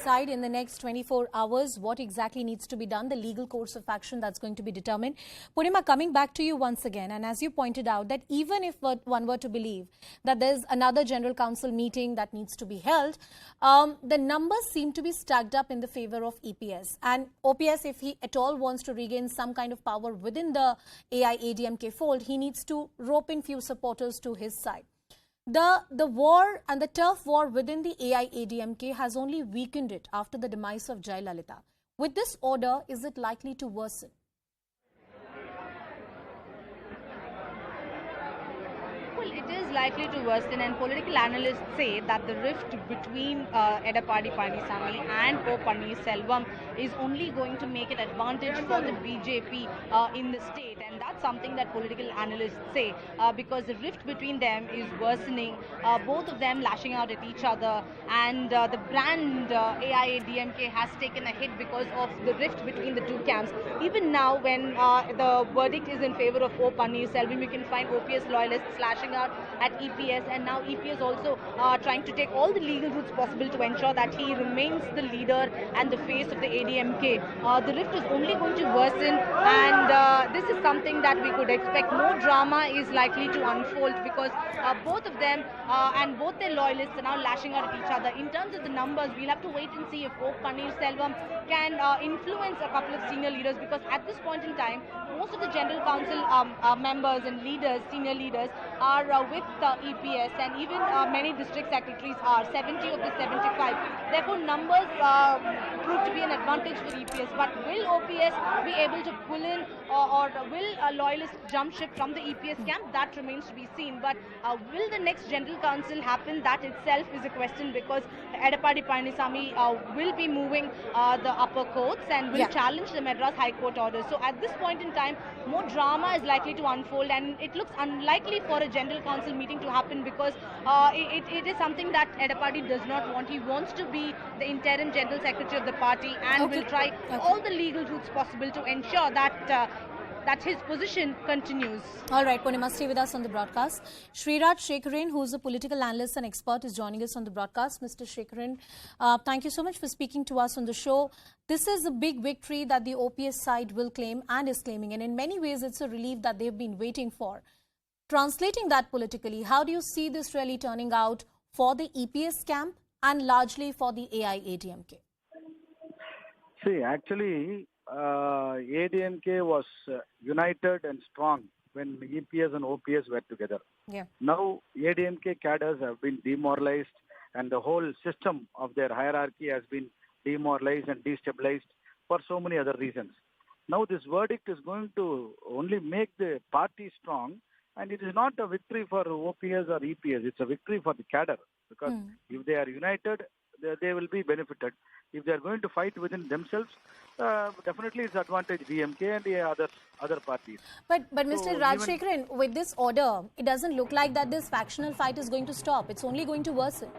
decide in the next 24 hours what exactly needs to be done, the legal course of action that's going to be determined. Purnima, coming back to you once again, and as you pointed out, that even if one were to believe that there's another General Council meeting that needs to be held, the numbers seem to be stacked up in the favor of EPS. And OPS, if he at all wants to regain some kind of power within the AIADMK fold, he needs to rope in few supporters to his side. The war and the turf war within the AIADMK has only weakened it after the demise of Jayalalitha. With this order, is it likely to worsen? Well, it is likely to worsen, and political analysts say that the rift between Edappadi Palaniswami and O Panneerselvam is only going to make it advantage for the BJP in the state, and that's something that political analysts say because the rift between them is worsening, both of them lashing out at each other, and the brand AIADMK has taken a hit because of the rift between the two camps. Even now, when the verdict is in favor of O Panneerselvam, you can find OPS loyalists slashing out at EPS, and now EPS also trying to take all the legal routes possible to ensure that he remains the leader and the face of the ADMK. The rift is only going to worsen, and this is something that we could expect. More drama is likely to unfold because both of them and both their loyalists are now lashing out at each other. In terms of the numbers, we'll have to wait and see if O Panneerselvam can influence a couple of senior leaders, because at this point in time, most of the General Council members and leaders, senior leaders, are with EPS, and even many district secretaries are 70 of the 75. Therefore, numbers prove to be an advantage for EPS. But will OPS be able to pull in, or will a loyalist jump ship from the EPS camp? That remains to be seen. But will the next General Council happen? That itself is a question, because Edappadi Palaniswami will be moving the upper courts and will challenge the Madras High Court orders. So at this point in time, more drama is likely to unfold, and it looks unlikely for a General Council meeting to happen, because it is something that Edappadi does not want. He wants to be the interim General Secretary of the party and will try all the legal routes possible to ensure that that his position continues. All right, Purnima, stay with us on the broadcast. Sri Rajashekharan, who is a political analyst and expert, is joining us on the broadcast. Mr. Shekharan, thank you so much for speaking to us on the show. This is a big victory that the OPS side will claim and is claiming, and in many ways it's a relief that they've been waiting for. Translating that politically, how do you see this really turning out for the EPS camp and largely for the AIADMK? See, actually, ADMK was united and strong when EPS and OPS were together. Now, ADMK cadres have been demoralized, and the whole system of their hierarchy has been demoralized and destabilized for so many other reasons. Now, this verdict is going to only make the party strong, and it is not a victory for OPS or EPS. It's a victory for the cadre, because if they are united, they will be benefited. If they are going to fight within themselves, definitely it's advantage DMK and the other parties. But Mr. Rajashekharan, with this order, it doesn't look like that this factional fight is going to stop. It's only going to worsen.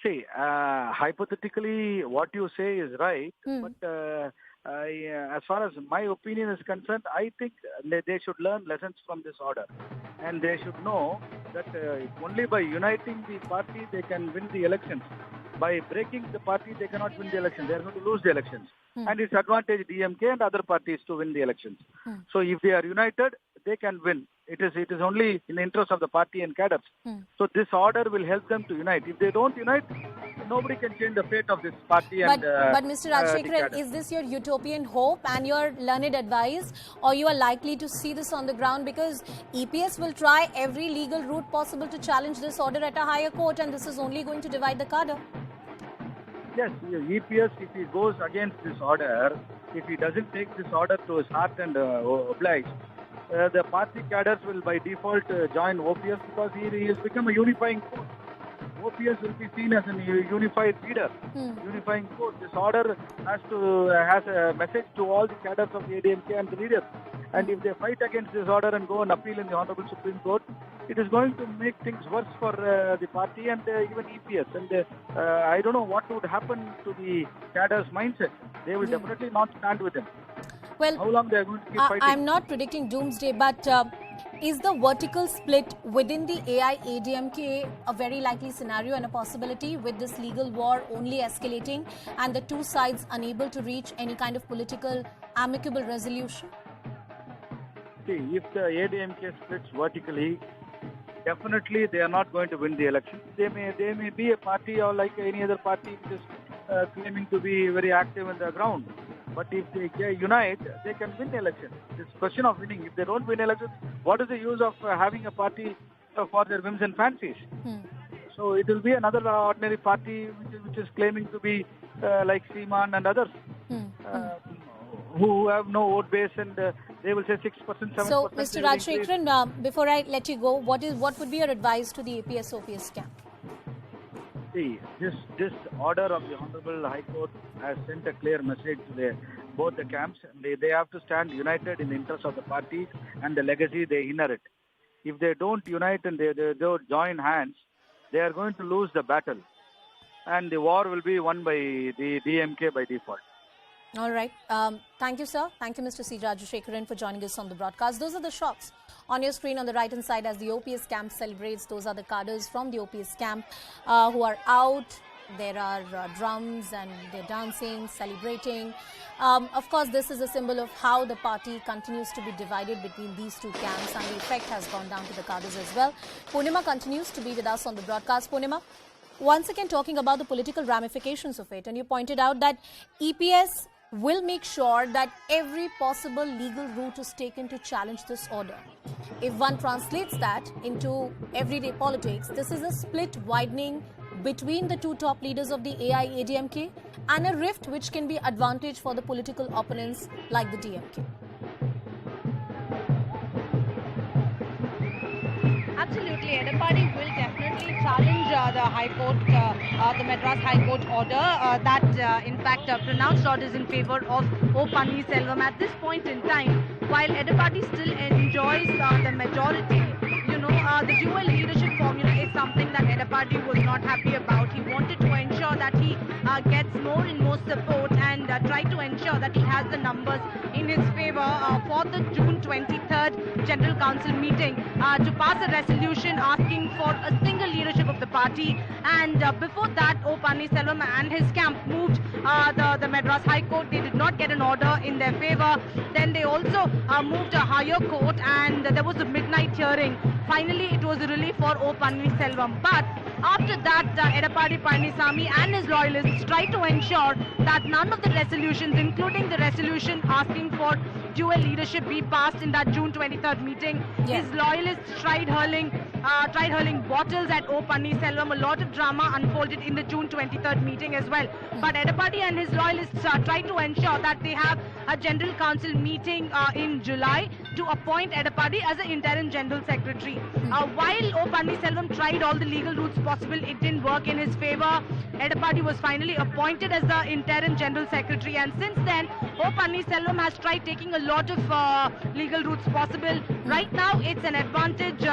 See, hypothetically, what you say is right, but as far as my opinion is concerned, I think they should learn lessons from this order. And they should know that only by uniting the party they can win the elections. By breaking the party, they cannot win the elections. They are going to lose the elections. And it's advantage DMK and other parties to win the elections. So if they are united, they can win. It is only in the interest of the party and cadres. So this order will help them to unite. If they don't unite, nobody can change the fate of this party. But Mr. Rajashekharan, is this your utopian hope and your learned advice, or you are likely to see this on the ground? Because EPS will try every legal route possible to challenge this order at a higher court, and this is only going to divide the cadre. Yes, EPS, if he goes against this order, if he doesn't take this order to his heart and oblige, the party cadres will by default join OPS, because he has become a unifying force. OPS will be seen as a unified leader, unifying force. This order has a message to all the cadres of the ADMK and the leaders. And if they fight against this order and go and appeal in the Honorable Supreme Court, it is going to make things worse for the party and even EPS. And I don't know what would happen to the cadres' mindset. They will definitely not stand with them. Well, how long they are going to keep fighting? I'm not predicting doomsday, but is the vertical split within the AIADMK a very likely scenario and a possibility, with this legal war only escalating and the two sides unable to reach any kind of political amicable resolution? See, if the ADMK splits vertically, definitely they are not going to win the election. They may be a party or like any other party which is claiming to be very active in the ground. But if they unite, they can win the election. It's a question of winning. If they don't win elections, what is the use of having a party for their whims and fancies? So it will be another ordinary party which is claiming to be like Seaman and others who have no vote base, and they will say 6%, 7%. So, Mr. Rajashekharan, before I let you go, what would be your advice to the APS-OPS camp? See, this order of the Honorable High Court has sent a clear message to both the camps. They have to stand united in the interest of the party and the legacy they inherit. If they don't unite and they don't join hands, they are going to lose the battle. And the war will be won by the DMK by default. All right. Thank you, sir. Thank you, Mr. C Rajashekharan, for joining us on the broadcast. Those are the shots on your screen on the right-hand side as the OPS camp celebrates. Those are the cadres from the OPS camp who are out. There are drums and they're dancing, celebrating. Of course, this is a symbol of how the party continues to be divided between these two camps, and the effect has gone down to the cadres as well. Purnima continues to be with us on the broadcast. Purnima, once again talking about the political ramifications of it, and you pointed out that EPS will make sure that every possible legal route is taken to challenge this order. If one translates that into everyday politics, this is a split widening between the two top leaders of the AIADMK and a rift which can be advantage for the political opponents like the DMK. Absolutely, Edapadi will definitely challenge the High Court, the Madras High Court order that in fact pronounced orders in favor of O Panneerselvam. At this point in time, while Edapadi still enjoys the majority, the dual leadership formula is something that Edapadi was not happy about. He wanted to ensure that he gets more and more support and try to ensure that he has the numbers in his favor for the June 23rd General Council meeting to pass a resolution asking for a single leadership of the party. And before that, O Panneerselvam and his camp moved the Madras High Court. They did not get an order in their favor. Then they also moved a higher court, and there was a midnight hearing. Finally, it was a relief for O Panneerselvam. But after that, Edapadi Palaniswami and his loyalists tried to ensure that none of the resolutions, including the resolution asking for dual leadership, be passed in that June 23rd meeting. His loyalists tried hurling bottles at O Panneerselvam. A lot of drama unfolded in the June 23rd meeting as well. But Edapadi and his loyalists tried to ensure that they have a General Council meeting in July to appoint Edapadi as an interim General Secretary. While O Panneerselvam tried all the legal routes possible, it didn't work in his favor. Edapadi was finally appointed as the interim General Secretary, and since then, O Panneerselvam has tried taking a lot of legal routes possible. Right now, it's an advantage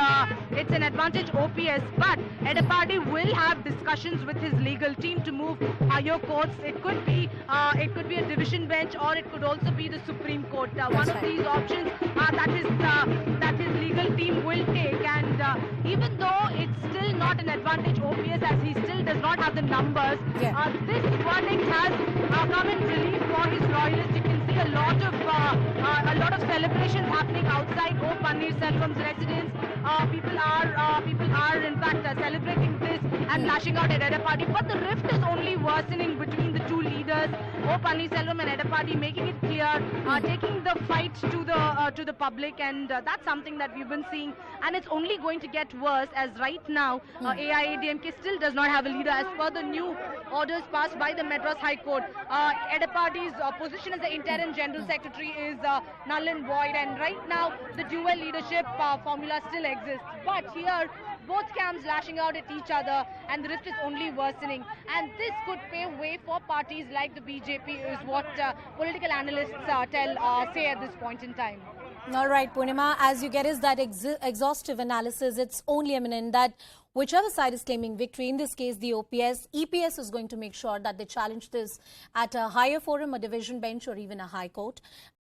OPS, but Edapadi will have discussions with his legal team to move higher courts. It could be a division bench, or it could also be the Supreme Court. One of these options that his legal team will take, and even though it's still not an advantage OPS as he still does not have the numbers, this verdict has come in relief for his loyalists. You can see a lot of celebrations happening outside O Panneerselvam's residence. People are in fact celebrating this and lashing out at Edapadi. But the rift is only worsening between the two leaders, O Panneerselvam and Edapadi, making it clear, taking the fight to the public, and that's something that we've been seeing, and it's only going to get worse as right now AIADMK still does not have a leader as per the new orders passed by the Madras High Court. Edapadi's position as the interim General Secretary is null and void, and right now the dual leadership formula still exists. But here, both camps lashing out at each other, and the rift is only worsening. And this could pave way for parties like the BJP, is what political analysts say at this point in time. All right, Purnima, as you get is that exhaustive analysis, it's only imminent that whichever side is claiming victory, in this case the OPS, EPS is going to make sure that they challenge this at a higher forum, a division bench, or even a high court.